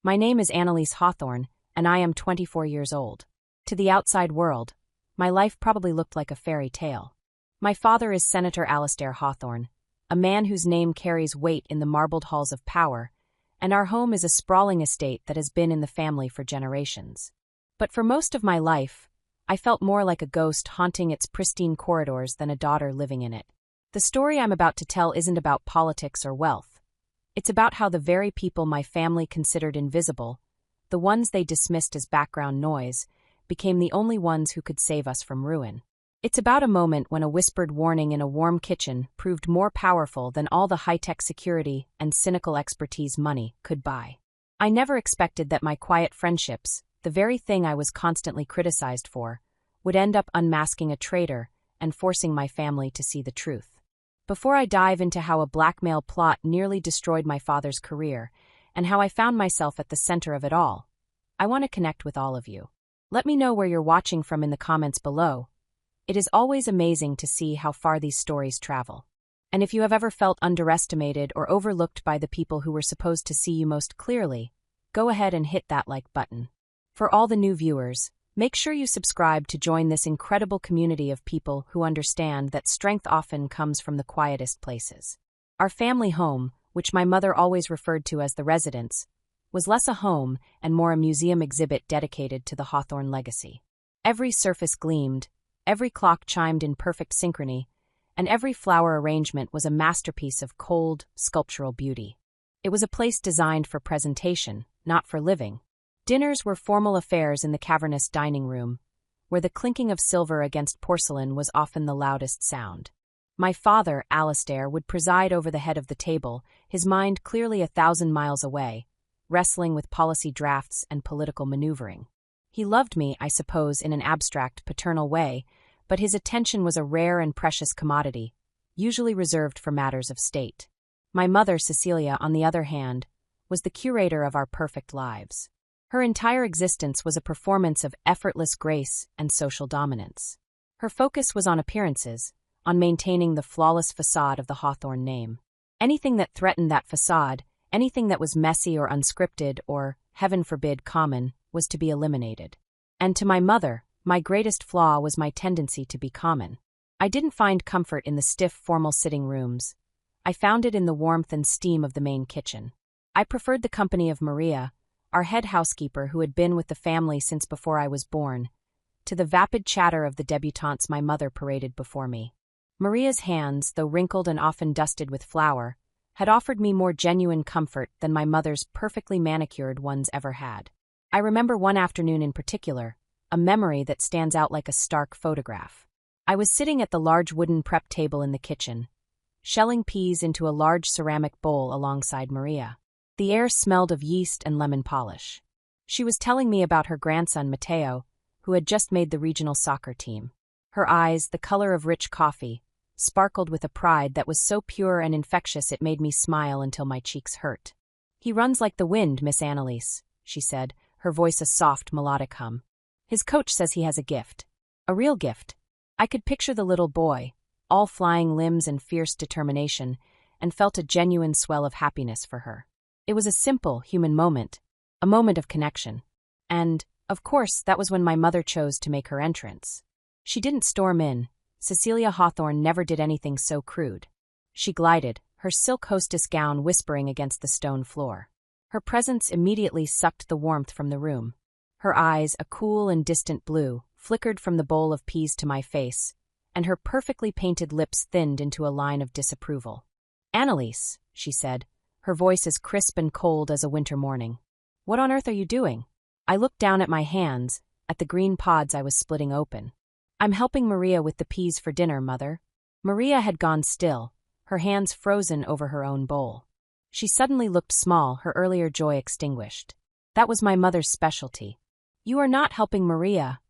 My name is Annalise Hawthorne, and I am 24 years old. To the outside world, my life probably looked like a fairy tale. My father is Senator Alastair Hawthorne, a man whose name carries weight in the marbled halls of power, and our home is a sprawling estate that has been in the family for generations. But for most of my life, I felt more like a ghost haunting its pristine corridors than a daughter living in it. The story I'm about to tell isn't about politics or wealth. It's about how the very people my family considered invisible, the ones they dismissed as background noise, became the only ones who could save us from ruin. It's about a moment when a whispered warning in a warm kitchen proved more powerful than all the high-tech security and cynical expertise money could buy. I never expected that my quiet friendships, the very thing I was constantly criticized for, would end up unmasking a traitor and forcing my family to see the truth. Before I dive into how a blackmail plot nearly destroyed my father's career and how I found myself at the center of it all, I want to connect with all of you. Let me know where you're watching from in the comments below. It is always amazing to see how far these stories travel. And if you have ever felt underestimated or overlooked by the people who were supposed to see you most clearly, go ahead and hit that like button. For all the new viewers, make sure you subscribe to join this incredible community of people who understand that strength often comes from the quietest places. Our family home, which my mother always referred to as the residence, was less a home and more a museum exhibit dedicated to the Hawthorne legacy. Every surface gleamed, every clock chimed in perfect synchrony, and every flower arrangement was a masterpiece of cold, sculptural beauty. It was a place designed for presentation, not for living. Dinners were formal affairs in the cavernous dining room, where the clinking of silver against porcelain was often the loudest sound. My father, Alastair, would preside over the head of the table, his mind clearly 1,000 miles away, wrestling with policy drafts and political maneuvering. He loved me, I suppose, in an abstract, paternal way, but his attention was a rare and precious commodity, usually reserved for matters of state. My mother, Cecilia, on the other hand, was the curator of our perfect lives. Her entire existence was a performance of effortless grace and social dominance. Her focus was on appearances, on maintaining the flawless facade of the Hawthorne name. Anything that threatened that facade, anything that was messy or unscripted or, heaven forbid, common, was to be eliminated. And to my mother, my greatest flaw was my tendency to be common. I didn't find comfort in the stiff, formal sitting rooms. I found it in the warmth and steam of the main kitchen. I preferred the company of Maria, our head housekeeper who had been with the family since before I was born, to the vapid chatter of the debutantes my mother paraded before me. Maria's hands, though wrinkled and often dusted with flour, had offered me more genuine comfort than my mother's perfectly manicured ones ever had. I remember one afternoon in particular, a memory that stands out like a stark photograph. I was sitting at the large wooden prep table in the kitchen, shelling peas into a large ceramic bowl alongside Maria. The air smelled of yeast and lemon polish. She was telling me about her grandson, Matteo, who had just made the regional soccer team. Her eyes, the color of rich coffee, sparkled with a pride that was so pure and infectious it made me smile until my cheeks hurt. "He runs like the wind, Miss Annalise," she said, her voice a soft, melodic hum. "His coach says he has a gift. A real gift." I could picture the little boy, all flying limbs and fierce determination, and felt a genuine swell of happiness for her. It was a simple, human moment, a moment of connection. And, of course, that was when my mother chose to make her entrance. She didn't storm in. Cecilia Hawthorne never did anything so crude. She glided, her silk hostess gown whispering against the stone floor. Her presence immediately sucked the warmth from the room. Her eyes, a cool and distant blue, flickered from the bowl of peas to my face, and her perfectly painted lips thinned into a line of disapproval. "Annalise," she said, her voice as crisp and cold as a winter morning. "What on earth are you doing?" I looked down at my hands, at the green pods I was splitting open. "I'm helping Maria with the peas for dinner, Mother." Maria had gone still, her hands frozen over her own bowl. She suddenly looked small, her earlier joy extinguished. That was my mother's specialty. "You are not helping Maria,"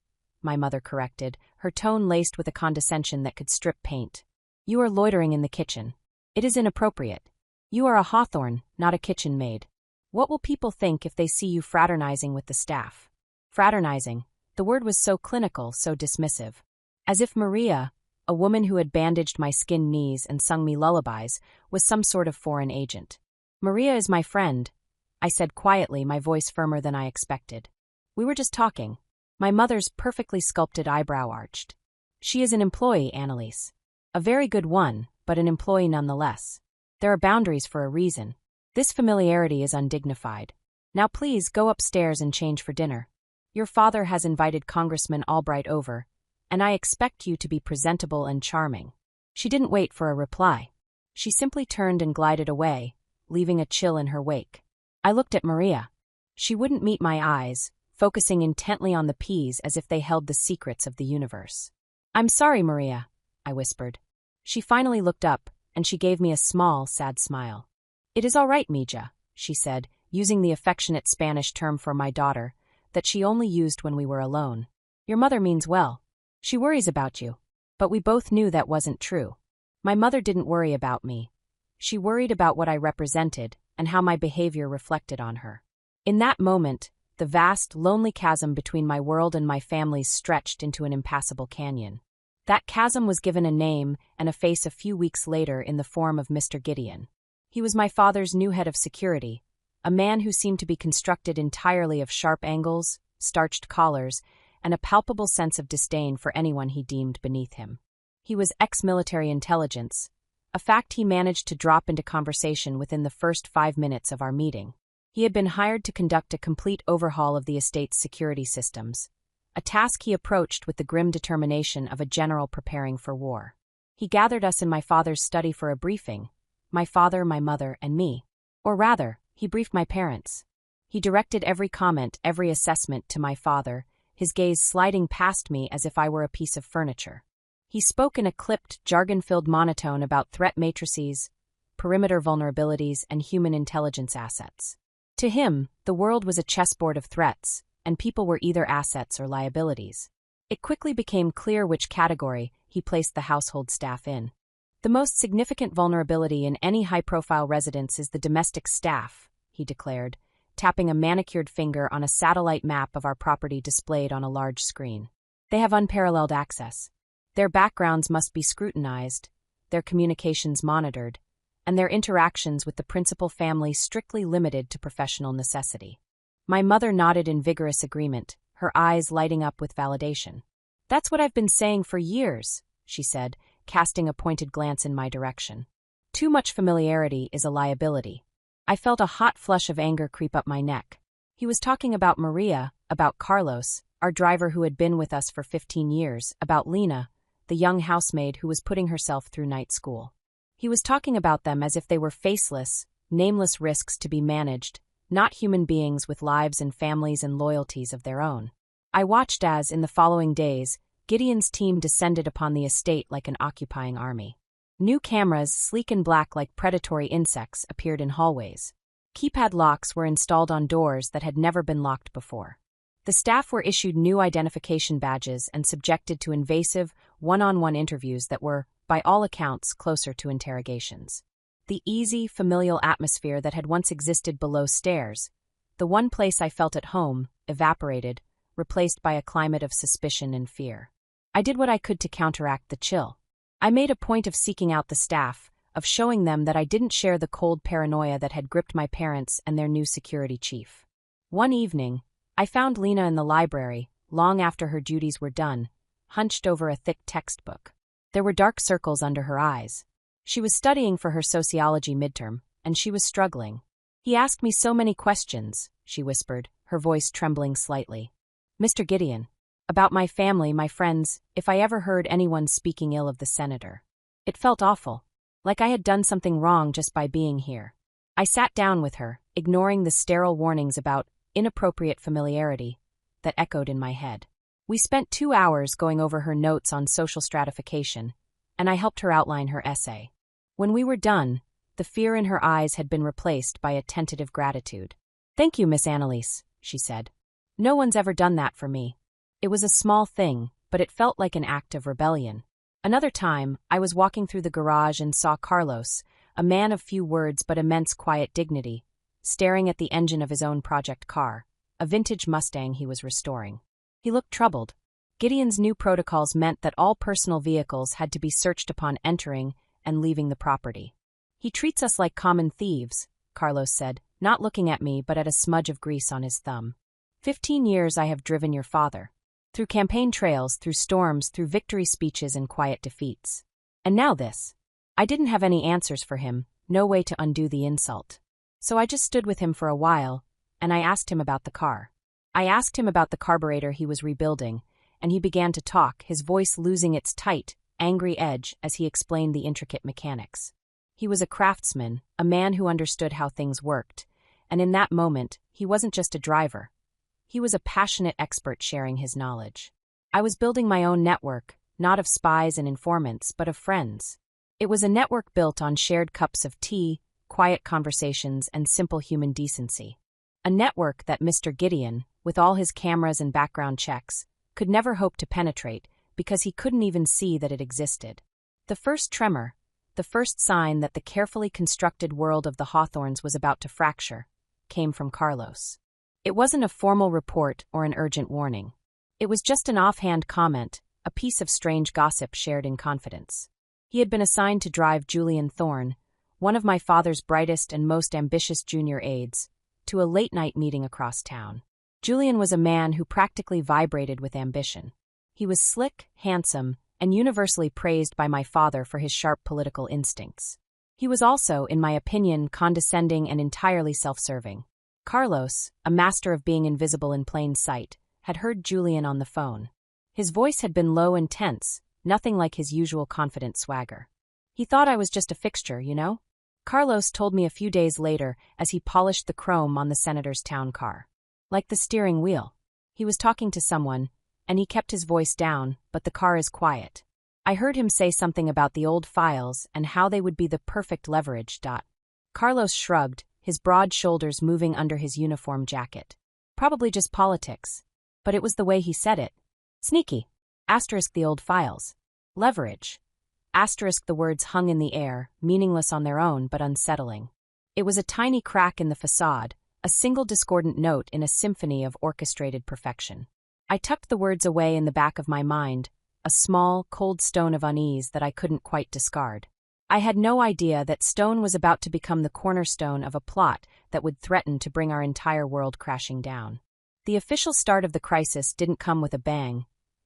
my mother corrected, her tone laced with a condescension that could strip paint. "You are loitering in the kitchen. It is inappropriate. You are a Hawthorne, not a kitchen maid. What will people think if they see you fraternizing with the staff?" Fraternizing. The word was so clinical, so dismissive. As if Maria, a woman who had bandaged my skinned knees and sung me lullabies, was some sort of foreign agent. "Maria is my friend," I said quietly, my voice firmer than I expected. We were just talking. My mother's perfectly sculpted eyebrow arched. She is an employee, Annalise. A very good one, but an employee nonetheless. There are boundaries for a reason. This familiarity is undignified. Now please go upstairs and change for dinner. Your father has invited Congressman Albright over, and I expect you to be presentable and charming. She didn't wait for a reply. She simply turned and glided away, leaving a chill in her wake. I looked at Maria. She wouldn't meet my eyes, focusing intently on the peas as if they held the secrets of the universe. I'm sorry, Maria, I whispered. She finally looked up, and she gave me a small, sad smile. It is all right, Mija, she said, using the affectionate Spanish term for my daughter, that she only used when we were alone. Your mother means well. She worries about you. But we both knew that wasn't true. My mother didn't worry about me. She worried about what I represented and how my behavior reflected on her. In that moment, the vast, lonely chasm between my world and my family's stretched into an impassable canyon. That chasm was given a name and a face a few weeks later in the form of Mr. Gideon. He was my father's new head of security, a man who seemed to be constructed entirely of sharp angles, starched collars, and a palpable sense of disdain for anyone he deemed beneath him. He was ex-military intelligence, a fact he managed to drop into conversation within the first 5 minutes of our meeting. He had been hired to conduct a complete overhaul of the estate's security systems, a task he approached with the grim determination of a general preparing for war. He gathered us in my father's study for a briefing, my father, my mother, and me. Or rather, he briefed my parents. He directed every comment, every assessment to my father, his gaze sliding past me as if I were a piece of furniture. He spoke in a clipped, jargon-filled monotone about threat matrices, perimeter vulnerabilities, and human intelligence assets. To him, the world was a chessboard of threats, and people were either assets or liabilities. It quickly became clear which category he placed the household staff in. The most significant vulnerability in any high-profile residence is the domestic staff, he declared, tapping a manicured finger on a satellite map of our property displayed on a large screen. They have unparalleled access. Their backgrounds must be scrutinized, their communications monitored, and their interactions with the principal family strictly limited to professional necessity. My mother nodded in vigorous agreement, her eyes lighting up with validation. That's what I've been saying for years, she said, casting a pointed glance in my direction. Too much familiarity is a liability. I felt a hot flush of anger creep up my neck. He was talking about Maria, about Carlos, our driver who had been with us for 15 years, about Lena, the young housemaid who was putting herself through night school. He was talking about them as if they were faceless, nameless risks to be managed, not human beings with lives and families and loyalties of their own. I watched as, in the following days, Gideon's team descended upon the estate like an occupying army. New cameras, sleek and black like predatory insects, appeared in hallways. Keypad locks were installed on doors that had never been locked before. The staff were issued new identification badges and subjected to invasive, one-on-one interviews that were, by all accounts, closer to interrogations. The easy, familial atmosphere that had once existed below stairs, the one place I felt at home, evaporated, replaced by a climate of suspicion and fear. I did what I could to counteract the chill. I made a point of seeking out the staff, of showing them that I didn't share the cold paranoia that had gripped my parents and their new security chief. One evening, I found Lena in the library, long after her duties were done, hunched over a thick textbook. There were dark circles under her eyes. She was studying for her sociology midterm, and she was struggling. He asked me so many questions, she whispered, her voice trembling slightly. Mr. Gideon. About my family, my friends, if I ever heard anyone speaking ill of the senator. It felt awful, like I had done something wrong just by being here. I sat down with her, ignoring the sterile warnings about inappropriate familiarity that echoed in my head. We spent 2 hours going over her notes on social stratification, and I helped her outline her essay. When we were done, the fear in her eyes had been replaced by a tentative gratitude. "Thank you, Miss Annalise," she said. "No one's ever done that for me." It was a small thing, but it felt like an act of rebellion. Another time, I was walking through the garage and saw Carlos, a man of few words but immense quiet dignity, staring at the engine of his own project car, a vintage Mustang he was restoring. He looked troubled. Gideon's new protocols meant that all personal vehicles had to be searched upon entering and leaving the property. "He treats us like common thieves," Carlos said, not looking at me but at a smudge of grease on his thumb. 15 years I have driven your father. Through campaign trails, through storms, through victory speeches and quiet defeats. And now this. I didn't have any answers for him, no way to undo the insult. So I just stood with him for a while, and I asked him about the car. I asked him about the carburetor he was rebuilding, and he began to talk, his voice losing its tight, angry edge as he explained the intricate mechanics. He was a craftsman, a man who understood how things worked, and in that moment, he wasn't just a driver. He was a passionate expert sharing his knowledge. I was building my own network, not of spies and informants, but of friends. It was a network built on shared cups of tea, quiet conversations, and simple human decency. A network that Mr. Gideon, with all his cameras and background checks, could never hope to penetrate because he couldn't even see that it existed. The first tremor, the first sign that the carefully constructed world of the Hawthorns was about to fracture, came from Carlos. It wasn't a formal report or an urgent warning. It was just an offhand comment, a piece of strange gossip shared in confidence. He had been assigned to drive Julian Thorne, one of my father's brightest and most ambitious junior aides, to a late-night meeting across town. Julian was a man who practically vibrated with ambition. He was slick, handsome, and universally praised by my father for his sharp political instincts. He was also, in my opinion, condescending and entirely self-serving. Carlos, a master of being invisible in plain sight, had heard Julian on the phone. His voice had been low and tense, nothing like his usual confident swagger. He thought I was just a fixture, you know? Carlos told me a few days later as he polished the chrome on the senator's town car. Like the steering wheel. He was talking to someone, and he kept his voice down, but the car is quiet. I heard him say something about the old files and how they would be the perfect leverage. Carlos shrugged, his broad shoulders moving under his uniform jacket. Probably just politics. But it was the way he said it. Sneaky. Asterisk the old files. Leverage. Asterisk the words hung in the air, meaningless on their own but unsettling. It was a tiny crack in the facade, a single discordant note in a symphony of orchestrated perfection. I tucked the words away in the back of my mind, a small, cold stone of unease that I couldn't quite discard. I had no idea that stone was about to become the cornerstone of a plot that would threaten to bring our entire world crashing down. The official start of the crisis didn't come with a bang,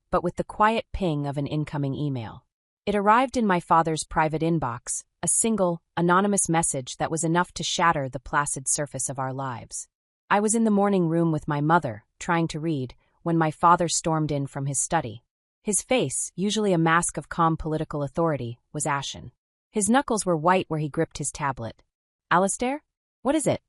but with the quiet ping of an incoming email. It arrived in my father's private inbox, a single, anonymous message that was enough to shatter the placid surface of our lives. I was in the morning room with my mother, trying to read, when my father stormed in from his study. His face, usually a mask of calm political authority, was ashen. His knuckles were white where he gripped his tablet. "Alistair? What is it?"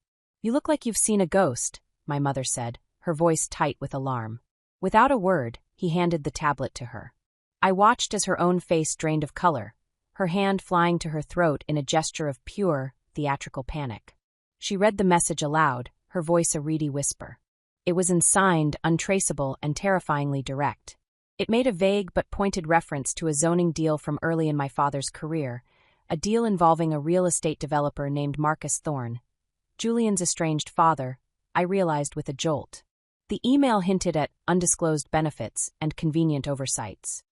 "You look like you've seen a ghost," my mother said, her voice tight with alarm. Without a word, he handed the tablet to her. I watched as her own face drained of color, her hand flying to her throat in a gesture of pure, theatrical panic. She read the message aloud, her voice a reedy whisper. It was unsigned, untraceable, and terrifyingly direct. It made a vague but pointed reference to a zoning deal from early in my father's career, a deal involving a real estate developer named Marcus Thorne. Julian's estranged father, I realized with a jolt. The email hinted at undisclosed benefits and convenient oversights.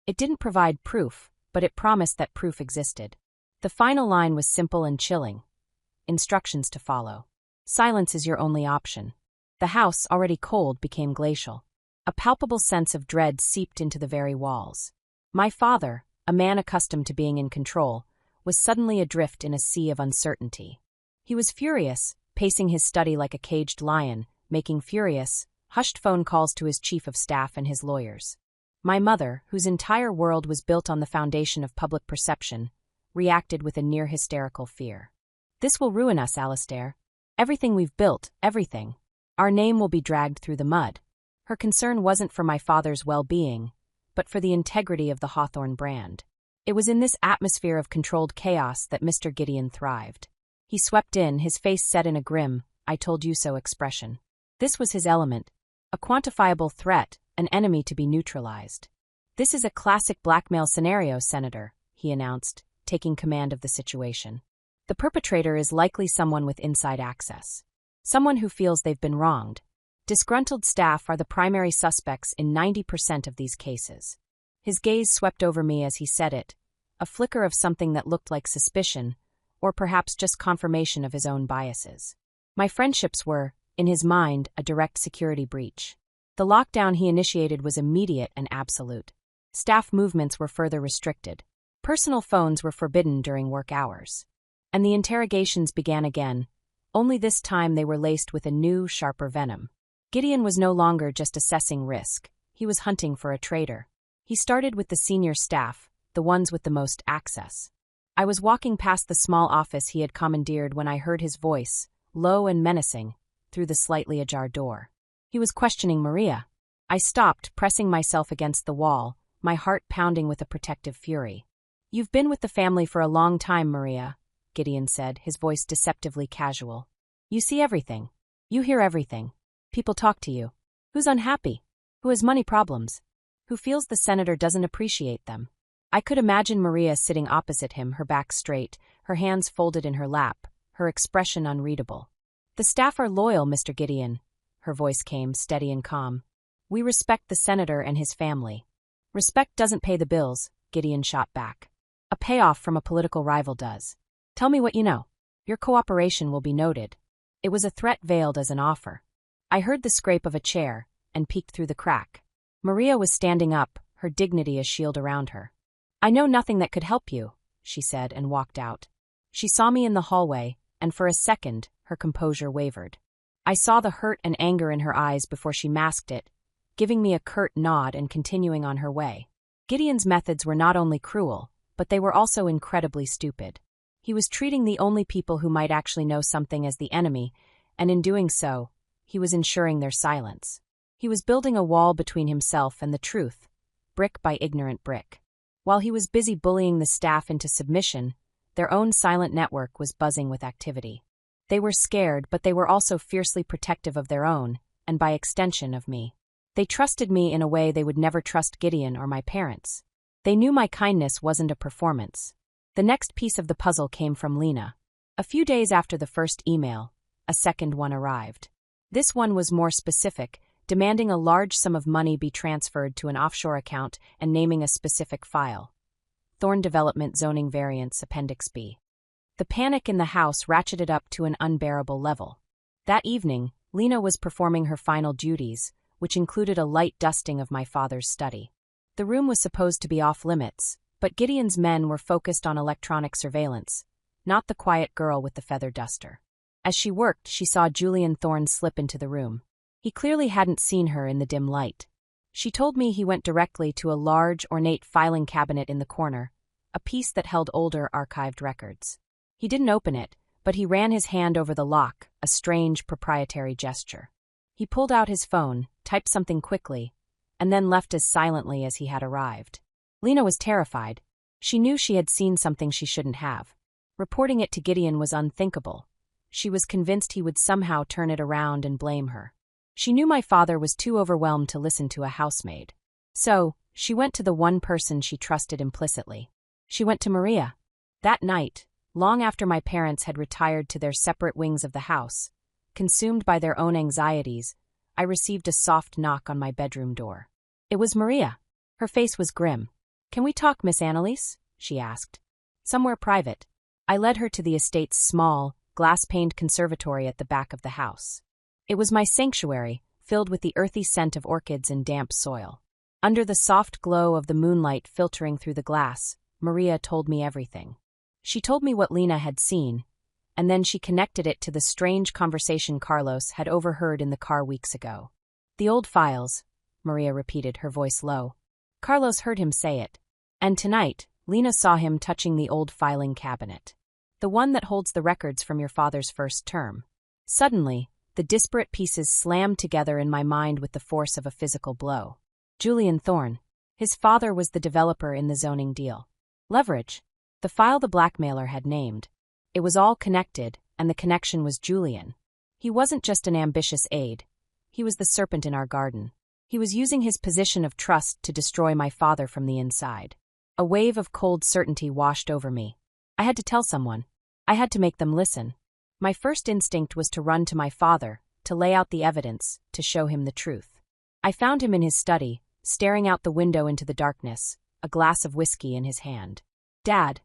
It didn't provide proof, but it promised that proof existed. The final line was simple and chilling. Instructions to follow. Silence is your only option. The house, already cold, became glacial. A palpable sense of dread seeped into the very walls. My father, a man accustomed to being in control, was suddenly adrift in a sea of uncertainty. He was furious, pacing his study like a caged lion, making furious, hushed phone calls to his chief of staff and his lawyers. My mother, whose entire world was built on the foundation of public perception, reacted with a near-hysterical fear. "This will ruin us, Alistair. Everything we've built, everything. Our name will be dragged through the mud." Her concern wasn't for my father's well-being, but for the integrity of the Hawthorne brand. It was in this atmosphere of controlled chaos that Mr. Gideon thrived. He swept in, his face set in a grim, I-told-you-so expression. This was his element, a quantifiable threat, an enemy to be neutralized. "This is a classic blackmail scenario, Senator," he announced, taking command of the situation. "The perpetrator is likely someone with inside access. Someone who feels they've been wronged. Disgruntled staff are the primary suspects in 90% of these cases." His gaze swept over me as he said it, a flicker of something that looked like suspicion, or perhaps just confirmation of his own biases. My friendships were, in his mind, a direct security breach. The lockdown he initiated was immediate and absolute. Staff movements were further restricted. Personal phones were forbidden during work hours. And the interrogations began again, only this time they were laced with a new, sharper venom. Gideon was no longer just assessing risk. He was hunting for a traitor. He started with the senior staff, the ones with the most access. I was walking past the small office he had commandeered when I heard his voice, low and menacing, through the slightly ajar door. He was questioning Maria. I stopped, pressing myself against the wall, my heart pounding with a protective fury. "You've been with the family for a long time, Maria," Gideon said, his voice deceptively casual. "You see everything. You hear everything. People talk to you. Who's unhappy? Who has money problems? Who feels the senator doesn't appreciate them?" I could imagine Maria sitting opposite him, her back straight, her hands folded in her lap, her expression unreadable. "The staff are loyal, Mr. Gideon," her voice came, steady and calm. "We respect the senator and his family." "Respect doesn't pay the bills," Gideon shot back. "A payoff from a political rival does. Tell me what you know. Your cooperation will be noted." It was a threat veiled as an offer. I heard the scrape of a chair and peeked through the crack. Maria was standing up, her dignity a shield around her. "I know nothing that could help you," she said and walked out. She saw me in the hallway, and for a second, her composure wavered. I saw the hurt and anger in her eyes before she masked it, giving me a curt nod and continuing on her way. Gideon's methods were not only cruel, but they were also incredibly stupid. He was treating the only people who might actually know something as the enemy, and in doing so, he was ensuring their silence. He was building a wall between himself and the truth, brick by ignorant brick. While he was busy bullying the staff into submission, their own silent network was buzzing with activity. They were scared, but they were also fiercely protective of their own, and by extension of me. They trusted me in a way they would never trust Gideon or my parents. They knew my kindness wasn't a performance. The next piece of the puzzle came from Lena. A few days after the first email, a second one arrived. This one was more specific, demanding a large sum of money be transferred to an offshore account and naming a specific file. Thorn Development Zoning Variance Appendix B. The panic in the house ratcheted up to an unbearable level. That evening, Lena was performing her final duties, which included a light dusting of my father's study. The room was supposed to be off-limits, but Gideon's men were focused on electronic surveillance, not the quiet girl with the feather duster. As she worked, she saw Julian Thorne slip into the room. He clearly hadn't seen her in the dim light. She told me he went directly to a large, ornate filing cabinet in the corner, a piece that held older archived records. He didn't open it, but he ran his hand over the lock, a strange proprietary gesture. He pulled out his phone, typed something quickly, and then left as silently as he had arrived. Lena was terrified. She knew she had seen something she shouldn't have. Reporting it to Gideon was unthinkable. She was convinced he would somehow turn it around and blame her. She knew my father was too overwhelmed to listen to a housemaid. So, she went to the one person she trusted implicitly. She went to Maria. That night, long after my parents had retired to their separate wings of the house, consumed by their own anxieties, I received a soft knock on my bedroom door. It was Maria. Her face was grim. "Can we talk, Miss Annalise?" she asked. "Somewhere private." I led her to the estate's small, glass-paned conservatory at the back of the house. It was my sanctuary, filled with the earthy scent of orchids and damp soil. Under the soft glow of the moonlight filtering through the glass, Maria told me everything. She told me what Lena had seen, and then she connected it to the strange conversation Carlos had overheard in the car weeks ago. "The old files," Maria repeated, her voice low. Carlos heard him say it. And tonight, Lena saw him touching the old filing cabinet. "The one that holds the records from your father's first term." Suddenly, the disparate pieces slammed together in my mind with the force of a physical blow. Julian Thorne. His father was the developer in the zoning deal. Leverage. The file the blackmailer had named. It was all connected, and the connection was Julian. He wasn't just an ambitious aide. He was the serpent in our garden. He was using his position of trust to destroy my father from the inside. A wave of cold certainty washed over me. I had to tell someone. I had to make them listen. My first instinct was to run to my father, to lay out the evidence, to show him the truth. I found him in his study, staring out the window into the darkness, a glass of whiskey in his hand. "Dad,"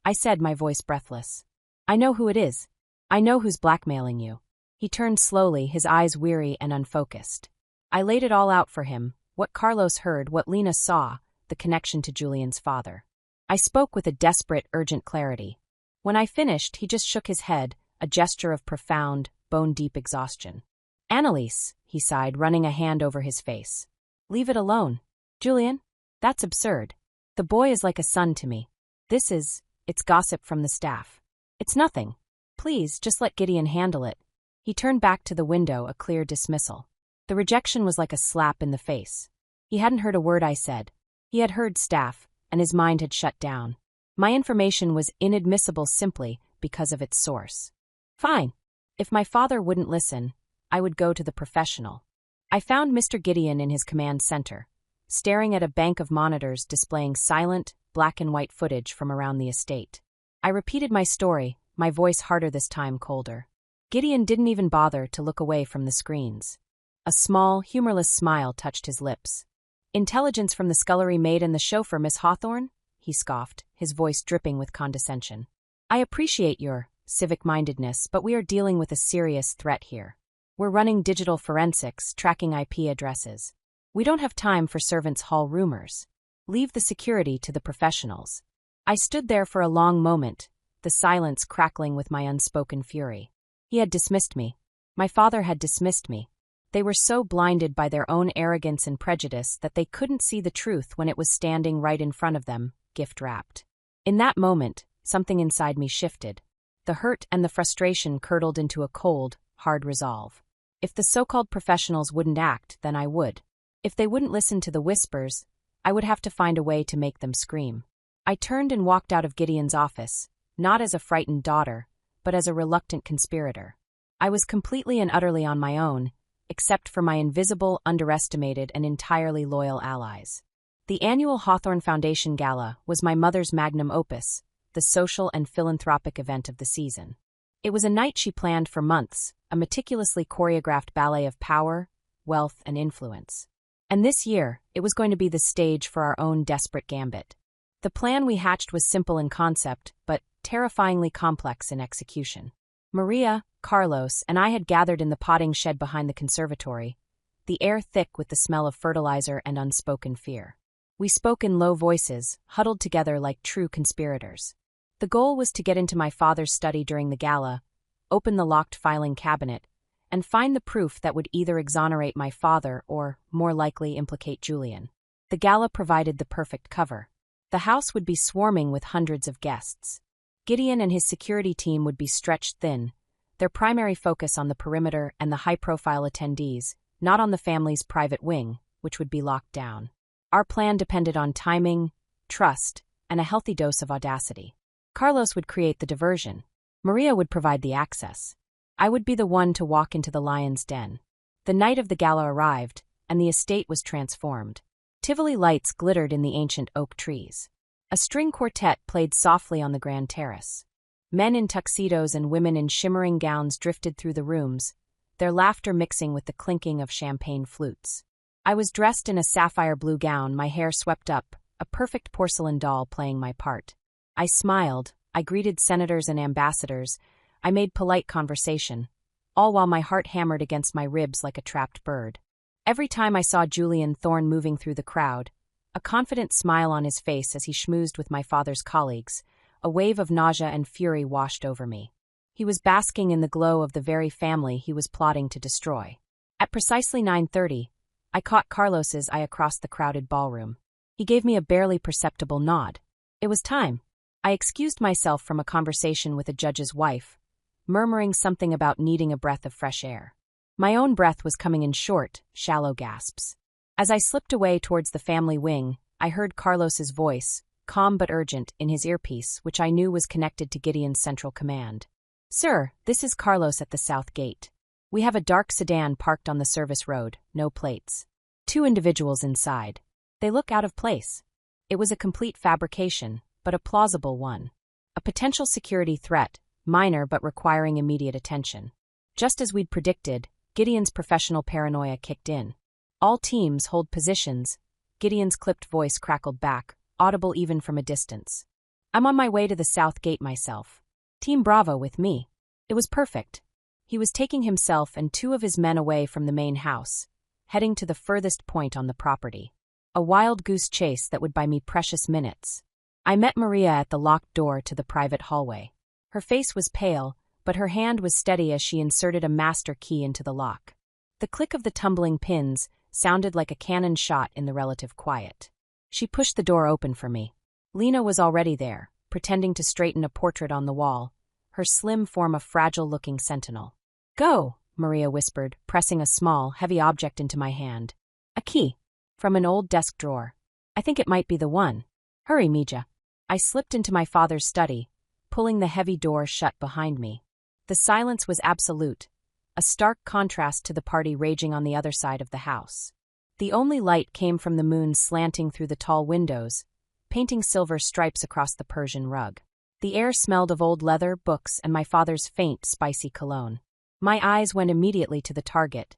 I said, my voice breathless. "I know who it is. I know who's blackmailing you." He turned slowly, his eyes weary and unfocused. I laid it all out for him, what Carlos heard, what Lena saw, the connection to Julian's father. I spoke with a desperate, urgent clarity. When I finished, he just shook his head, a gesture of profound, bone-deep exhaustion. "Annalise," he sighed, running a hand over his face. "Leave it alone. Julian? That's absurd. The boy is like a son to me. It's gossip from the staff. It's nothing. Please, just let Gideon handle it." He turned back to the window, a clear dismissal. The rejection was like a slap in the face. He hadn't heard a word I said. He had heard staff, and his mind had shut down. My information was inadmissible simply because of its source. Fine. If my father wouldn't listen, I would go to the professional. I found Mr. Gideon in his command center, staring at a bank of monitors displaying silent, black and white footage from around the estate. I repeated my story, my voice harder this time, colder. Gideon didn't even bother to look away from the screens. A small, humorless smile touched his lips. "Intelligence from the scullery maid and the chauffeur, Miss Hawthorne?" he scoffed, his voice dripping with condescension. "I appreciate your civic-mindedness, but we are dealing with a serious threat here. We're running digital forensics, tracking IP addresses. We don't have time for servants' hall rumors. Leave the security to the professionals." I stood there for a long moment, the silence crackling with my unspoken fury. He had dismissed me. My father had dismissed me. They were so blinded by their own arrogance and prejudice that they couldn't see the truth when it was standing right in front of them, gift-wrapped. In that moment, something inside me shifted. The hurt and the frustration curdled into a cold, hard resolve. If the so-called professionals wouldn't act, then I would. If they wouldn't listen to the whispers, I would have to find a way to make them scream. I turned and walked out of Gideon's office, not as a frightened daughter, but as a reluctant conspirator. I was completely and utterly on my own, except for my invisible, underestimated, and entirely loyal allies. The annual Hawthorne Foundation Gala was my mother's magnum opus, the social and philanthropic event of the season. It was a night she planned for months, a meticulously choreographed ballet of power, wealth, and influence. And this year, it was going to be the stage for our own desperate gambit. The plan we hatched was simple in concept, but terrifyingly complex in execution. Maria, Carlos, and I had gathered in the potting shed behind the conservatory, the air thick with the smell of fertilizer and unspoken fear. We spoke in low voices, huddled together like true conspirators. The goal was to get into my father's study during the gala, open the locked filing cabinet, and find the proof that would either exonerate my father or, more likely, implicate Julian. The gala provided the perfect cover. The house would be swarming with hundreds of guests. Gideon and his security team would be stretched thin, their primary focus on the perimeter and the high-profile attendees, not on the family's private wing, which would be locked down. Our plan depended on timing, trust, and a healthy dose of audacity. Carlos would create the diversion. Maria would provide the access. I would be the one to walk into the lion's den. The night of the gala arrived, and the estate was transformed. Tivoli lights glittered in the ancient oak trees. A string quartet played softly on the grand terrace. Men in tuxedos and women in shimmering gowns drifted through the rooms, their laughter mixing with the clinking of champagne flutes. I was dressed in a sapphire blue gown, my hair swept up, a perfect porcelain doll playing my part. I smiled, I greeted senators and ambassadors, I made polite conversation, all while my heart hammered against my ribs like a trapped bird. Every time I saw Julian Thorne moving through the crowd, a confident smile on his face as he schmoozed with my father's colleagues, a wave of nausea and fury washed over me. He was basking in the glow of the very family he was plotting to destroy. At precisely 9:30, I caught Carlos's eye across the crowded ballroom. He gave me a barely perceptible nod. It was time. I excused myself from a conversation with a judge's wife, murmuring something about needing a breath of fresh air. My own breath was coming in short, shallow gasps. As I slipped away towards the family wing, I heard Carlos's voice, calm but urgent, in his earpiece, which I knew was connected to Gideon's central command. "Sir, this is Carlos at the south gate. We have a dark sedan parked on the service road, no plates. 2 individuals inside. They look out of place." It was a complete fabrication, but a plausible one. A potential security threat, minor but requiring immediate attention. Just as we'd predicted, Gideon's professional paranoia kicked in. "All teams hold positions," Gideon's clipped voice crackled back, audible even from a distance. "I'm on my way to the south gate myself. Team Bravo with me." It was perfect. He was taking himself and 2 of his men away from the main house, heading to the furthest point on the property. A wild goose chase that would buy me precious minutes. I met Maria at the locked door to the private hallway. Her face was pale, but her hand was steady as she inserted a master key into the lock. The click of the tumbling pins sounded like a cannon shot in the relative quiet. She pushed the door open for me. Lena was already there, pretending to straighten a portrait on the wall, her slim form a fragile-looking sentinel. "Go," Maria whispered, pressing a small, heavy object into my hand. "A key. From an old desk drawer. I think it might be the one. Hurry, Mija." I slipped into my father's study, pulling the heavy door shut behind me. The silence was absolute, a stark contrast to the party raging on the other side of the house. The only light came from the moon slanting through the tall windows, painting silver stripes across the Persian rug. The air smelled of old leather, books, and my father's faint, spicy cologne. My eyes went immediately to the target,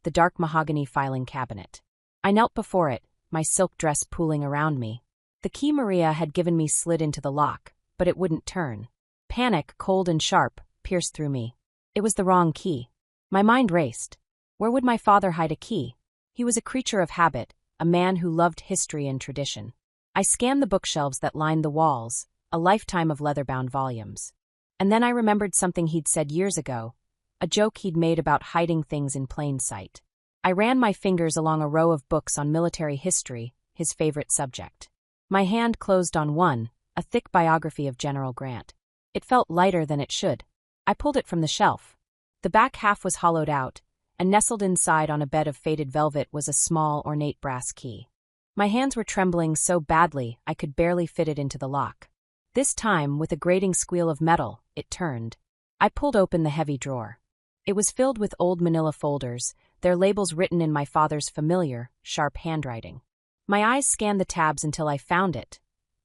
the dark mahogany filing cabinet. I knelt before it, my silk dress pooling around me. The key Maria had given me slid into the lock, but it wouldn't turn. Panic, cold and sharp, pierced through me. It was the wrong key. My mind raced. Where would my father hide a key? He was a creature of habit, a man who loved history and tradition. I scanned the bookshelves that lined the walls, a lifetime of leather-bound volumes. And then I remembered something he'd said years ago, a joke he'd made about hiding things in plain sight. I ran my fingers along a row of books on military history, his favorite subject. My hand closed on one, a thick biography of General Grant. It felt lighter than it should. I pulled it from the shelf. The back half was hollowed out, and nestled inside on a bed of faded velvet was a small, ornate brass key. My hands were trembling so badly I could barely fit it into the lock. This time, with a grating squeal of metal, it turned. I pulled open the heavy drawer. It was filled with old manila folders, their labels written in my father's familiar, sharp handwriting. My eyes scanned the tabs until I found it.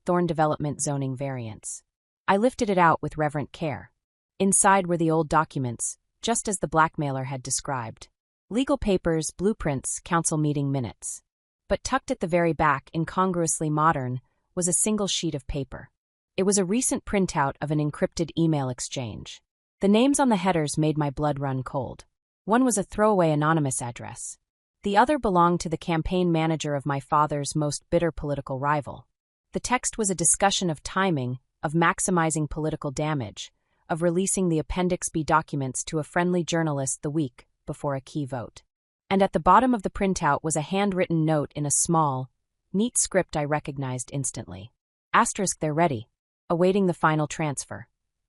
Thorn Development Zoning Variants. I lifted it out with reverent care. Inside were the old documents, just as the blackmailer had described. Legal papers, blueprints, council meeting minutes. But tucked at the very back, incongruously modern, was a single sheet of paper. It was a recent printout of an encrypted email exchange. The names on the headers made my blood run cold. One was a throwaway anonymous address. The other belonged to the campaign manager of my father's most bitter political rival. The text was a discussion of timing, of maximizing political damage, of releasing the Appendix B documents to a friendly journalist the week before a key vote. And at the bottom of the printout was a handwritten note in a small, neat script I recognized instantly. Asterisk, they're ready. Awaiting the final transfer.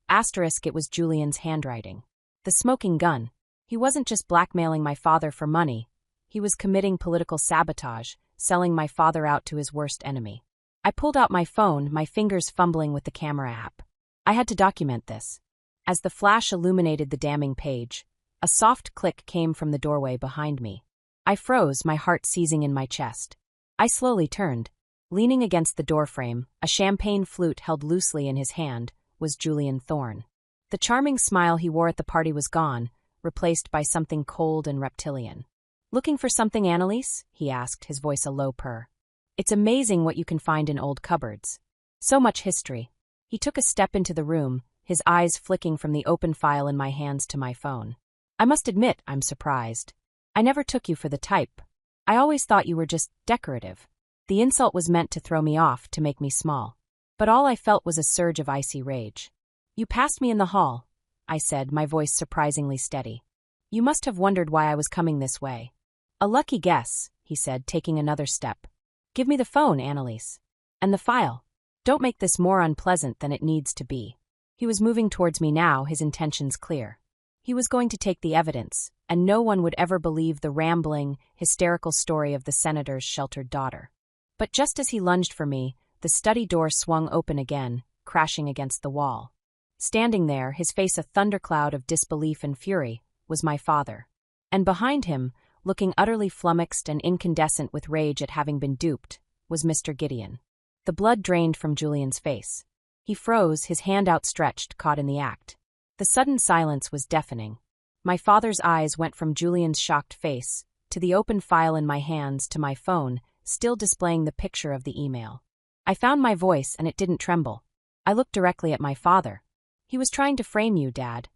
Asterisk, it was Julian's handwriting. The smoking gun. He wasn't just blackmailing my father for money. He was committing political sabotage, selling my father out to his worst enemy. I pulled out my phone, my fingers fumbling with the camera app. I had to document this. As the flash illuminated the damning page, a soft click came from the doorway behind me. I froze, my heart seizing in my chest. I slowly turned. Leaning against the doorframe, a champagne flute held loosely in his hand, was Julian Thorne. The charming smile he wore at the party was gone, replaced by something cold and reptilian. "Looking for something, Annalise?" he asked, his voice a low purr. "It's amazing what you can find in old cupboards. So much history." He took a step into the room, his eyes flicking from the open file in my hands to my phone. "I must admit, I'm surprised. I never took you for the type. I always thought you were just decorative." The insult was meant to throw me off, to make me small. But all I felt was a surge of icy rage. "You passed me in the hall," I said, my voice surprisingly steady. "You must have wondered why I was coming this way." "A lucky guess," he said, taking another step. "Give me the phone, Annalise. And the file. Don't make this more unpleasant than it needs to be." He was moving towards me now, his intentions clear. He was going to take the evidence, and no one would ever believe the rambling, hysterical story of the senator's sheltered daughter. But just as he lunged for me, the study door swung open again, crashing against the wall. Standing there, his face a thundercloud of disbelief and fury, was my father. And behind him, looking utterly flummoxed and incandescent with rage at having been duped, was Mr. Gideon. The blood drained from Julian's face. He froze, his hand outstretched, caught in the act. The sudden silence was deafening. My father's eyes went from Julian's shocked face, to the open file in my hands, to my phone, still displaying the picture of the email. I found my voice, and it didn't tremble. I looked directly at my father. "He was trying to frame you, Dad,"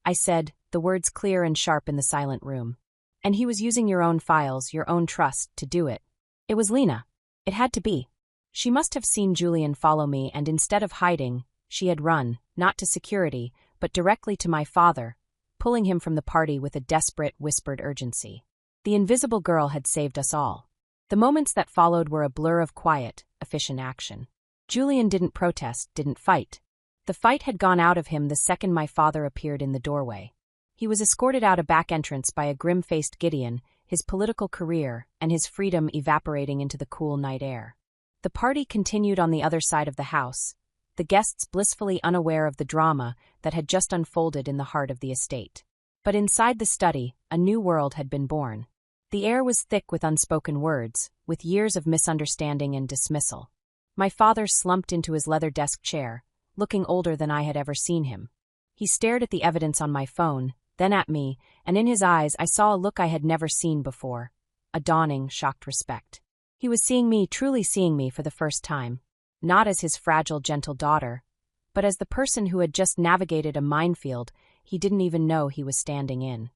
I said, the words clear and sharp in the silent room. And he was using your own files, your own trust, to do it. It was Lena. It had to be. She must have seen Julian follow me, and instead of hiding, she had run, not to security, but directly to my father, pulling him from the party with a desperate, whispered urgency. The invisible girl had saved us all. The moments that followed were a blur of quiet, efficient action. Julian didn't protest, didn't fight. The fight had gone out of him the second my father appeared in the doorway. He was escorted out a back entrance by a grim-faced Gideon, his political career and his freedom evaporating into the cool night air. The party continued on the other side of the house, the guests blissfully unaware of the drama that had just unfolded in the heart of the estate. But inside the study, a new world had been born. The air was thick with unspoken words, with years of misunderstanding and dismissal. My father slumped into his leather desk chair, looking older than I had ever seen him. He stared at the evidence on my phone, then at me, and in his eyes I saw a look I had never seen before, a dawning, shocked respect. He was seeing me, truly seeing me for the first time, not as his fragile, gentle daughter, but as the person who had just navigated a minefield he didn't even know he was standing in.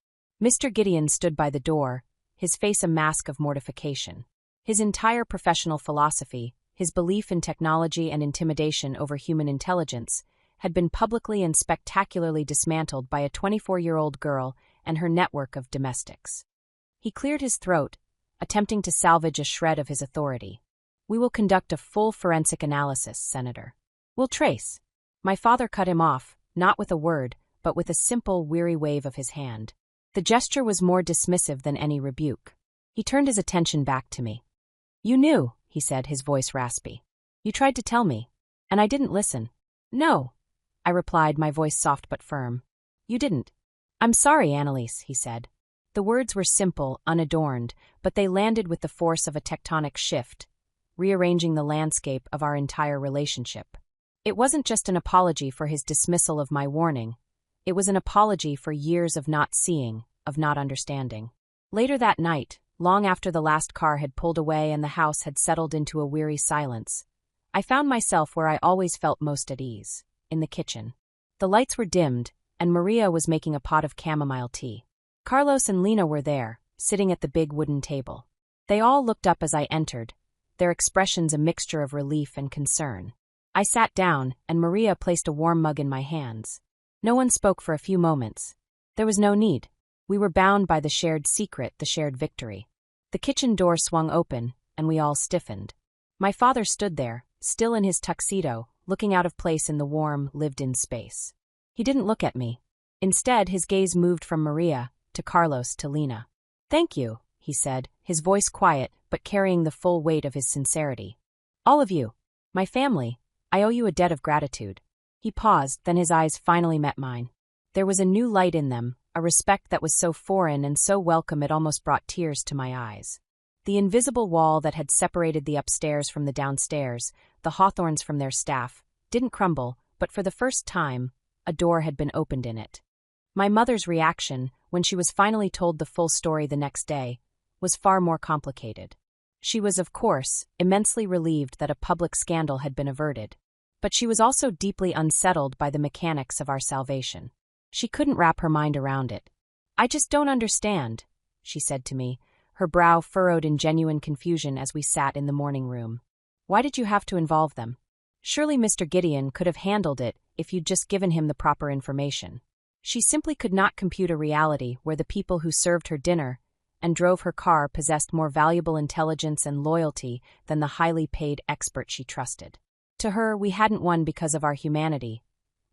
Mr. Gideon stood by the door, his face a mask of mortification. His entire professional philosophy, his belief in technology and intimidation over human intelligence, had been publicly and spectacularly dismantled by a 24-year-old girl and her network of domestics. He cleared his throat, attempting to salvage a shred of his authority. "We will conduct a full forensic analysis, Senator. We'll trace." My father cut him off, not with a word, but with a simple, weary wave of his hand. The gesture was more dismissive than any rebuke. He turned his attention back to me. "You knew," he said, his voice raspy. "You tried to tell me, and I didn't listen." "No," I replied, my voice soft but firm. "You didn't." "I'm sorry, Annalise," he said. The words were simple, unadorned, but they landed with the force of a tectonic shift, rearranging the landscape of our entire relationship. It wasn't just an apology for his dismissal of my warning. It was an apology for years of not seeing, of not understanding. Later that night, long after the last car had pulled away and the house had settled into a weary silence, I found myself where I always felt most at ease, in the kitchen. The lights were dimmed, and Maria was making a pot of chamomile tea. Carlos and Lena were there, sitting at the big wooden table. They all looked up as I entered, their expressions a mixture of relief and concern. I sat down, and Maria placed a warm mug in my hands. No one spoke for a few moments. There was no need. We were bound by the shared secret, the shared victory. The kitchen door swung open, and we all stiffened. My father stood there, still in his tuxedo, looking out of place in the warm, lived-in space. He didn't look at me. Instead, his gaze moved from Maria, to Carlos, to Lena. "Thank you," he said, his voice quiet, but carrying the full weight of his sincerity. "All of you. My family. I owe you a debt of gratitude." He paused, then his eyes finally met mine. There was a new light in them, a respect that was so foreign and so welcome it almost brought tears to my eyes. The invisible wall that had separated the upstairs from the downstairs, the Hawthorns from their staff, didn't crumble, but for the first time, a door had been opened in it. My mother's reaction, when she was finally told the full story the next day, was far more complicated. She was, of course, immensely relieved that a public scandal had been averted. But she was also deeply unsettled by the mechanics of our salvation. She couldn't wrap her mind around it. "I just don't understand," she said to me, her brow furrowed in genuine confusion as we sat in the morning room. "Why did you have to involve them? Surely Mr. Gideon could have handled it if you'd just given him the proper information." She simply could not compute a reality where the people who served her dinner and drove her car possessed more valuable intelligence and loyalty than the highly paid expert she trusted. To her, we hadn't won because of our humanity.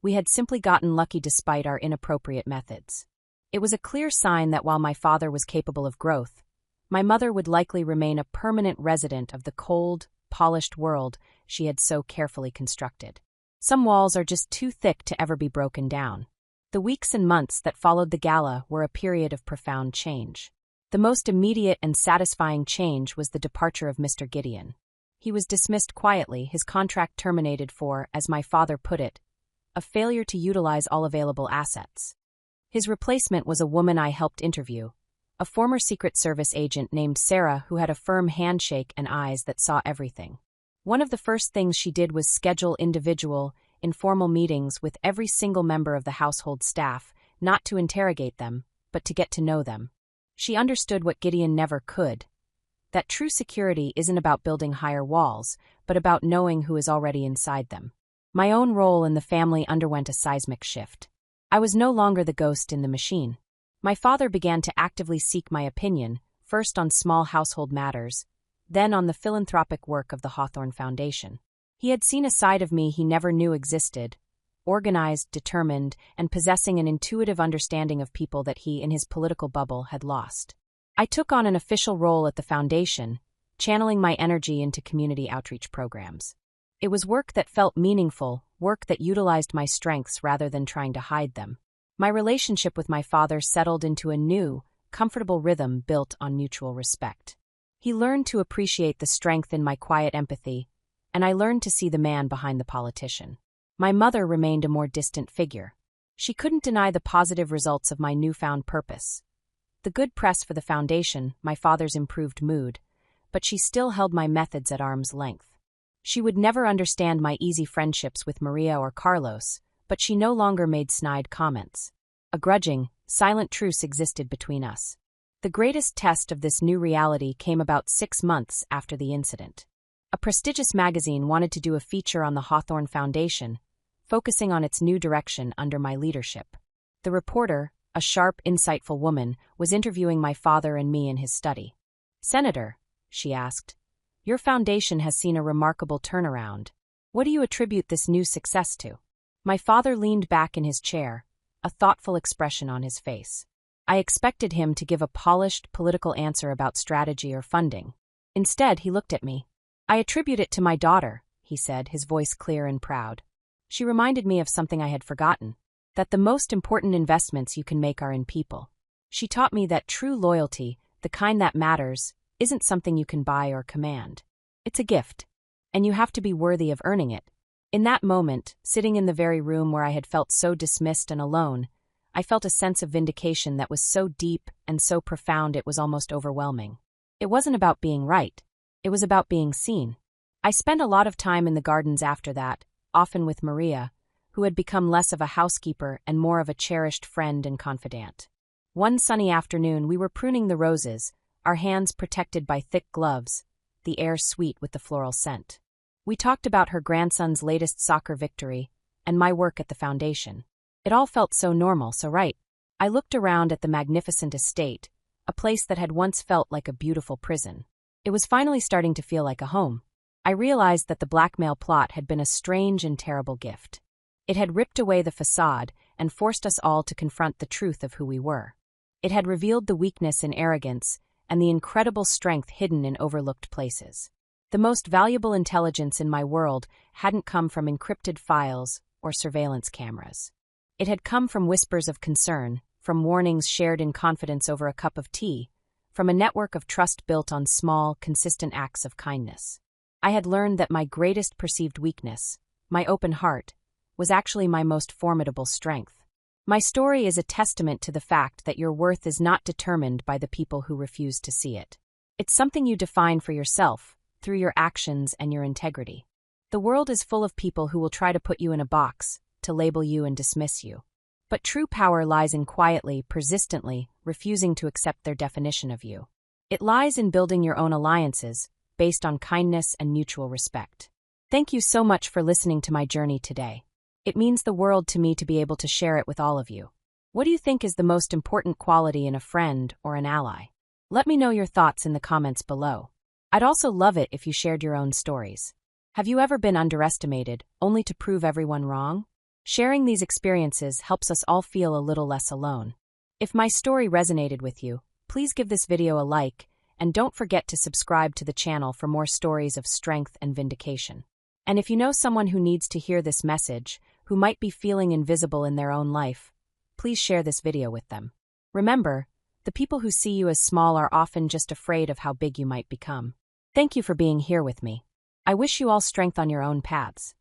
We had simply gotten lucky despite our inappropriate methods. It was a clear sign that while my father was capable of growth, my mother would likely remain a permanent resident of the cold, polished world she had so carefully constructed. Some walls are just too thick to ever be broken down. The weeks and months that followed the gala were a period of profound change. The most immediate and satisfying change was the departure of Mr. Gideon. He was dismissed quietly, his contract terminated for, as my father put it, a failure to utilize all available assets. His replacement was a woman I helped interview, a former Secret Service agent named Sarah who had a firm handshake and eyes that saw everything. One of the first things she did was schedule individual, informal meetings with every single member of the household staff, not to interrogate them, but to get to know them. She understood what Gideon never could, that true security isn't about building higher walls, but about knowing who is already inside them. My own role in the family underwent a seismic shift. I was no longer the ghost in the machine. My father began to actively seek my opinion, first on small household matters, then on the philanthropic work of the Hawthorne Foundation. He had seen a side of me he never knew existed, organized, determined, and possessing an intuitive understanding of people that he, in his political bubble, had lost. I took on an official role at the foundation, channeling my energy into community outreach programs. It was work that felt meaningful, work that utilized my strengths rather than trying to hide them. My relationship with my father settled into a new, comfortable rhythm built on mutual respect. He learned to appreciate the strength in my quiet empathy, and I learned to see the man behind the politician. My mother remained a more distant figure. She couldn't deny the positive results of my newfound purpose. The good press for the foundation, my father's improved mood, but she still held my methods at arm's length. She would never understand my easy friendships with Maria or Carlos, but she no longer made snide comments. A grudging, silent truce existed between us. The greatest test of this new reality came about 6 months after the incident. A prestigious magazine wanted to do a feature on the Hawthorne Foundation, focusing on its new direction under my leadership. The reporter, a sharp, insightful woman, was interviewing my father and me in his study. "Senator," she asked, "your foundation has seen a remarkable turnaround. What do you attribute this new success to?" My father leaned back in his chair, a thoughtful expression on his face. I expected him to give a polished, political answer about strategy or funding. Instead, he looked at me. "I attribute it to my daughter," he said, his voice clear and proud. "She reminded me of something I had forgotten, that the most important investments you can make are in people. She taught me that true loyalty, the kind that matters, isn't something you can buy or command. It's a gift, and you have to be worthy of earning it." In that moment, sitting in the very room where I had felt so dismissed and alone, I felt a sense of vindication that was so deep and so profound it was almost overwhelming. It wasn't about being right. It was about being seen. I spent a lot of time in the gardens after that, often with Maria, who had become less of a housekeeper and more of a cherished friend and confidant. One sunny afternoon, we were pruning the roses, our hands protected by thick gloves, the air sweet with the floral scent. We talked about her grandson's latest soccer victory and my work at the foundation. It all felt so normal, so right. I looked around at the magnificent estate, a place that had once felt like a beautiful prison. It was finally starting to feel like a home. I realized that the blackmail plot had been a strange and terrible gift. It had ripped away the facade and forced us all to confront the truth of who we were. It had revealed the weakness in arrogance and the incredible strength hidden in overlooked places. The most valuable intelligence in my world hadn't come from encrypted files or surveillance cameras. It had come from whispers of concern, from warnings shared in confidence over a cup of tea, from a network of trust built on small, consistent acts of kindness. I had learned that my greatest perceived weakness, my open heart, was actually my most formidable strength. My story is a testament to the fact that your worth is not determined by the people who refuse to see it. It's something you define for yourself, through your actions and your integrity. The world is full of people who will try to put you in a box, to label you and dismiss you. But true power lies in quietly, persistently, refusing to accept their definition of you. It lies in building your own alliances, based on kindness and mutual respect. Thank you so much for listening to my journey today. It means the world to me to be able to share it with all of you. What do you think is the most important quality in a friend or an ally? Let me know your thoughts in the comments below. I'd also love it if you shared your own stories. Have you ever been underestimated, only to prove everyone wrong? Sharing these experiences helps us all feel a little less alone. If my story resonated with you, please give this video a like, and don't forget to subscribe to the channel for more stories of strength and vindication. And if you know someone who needs to hear this message, who might be feeling invisible in their own life, please share this video with them. Remember, the people who see you as small are often just afraid of how big you might become. Thank you for being here with me. I wish you all strength on your own paths.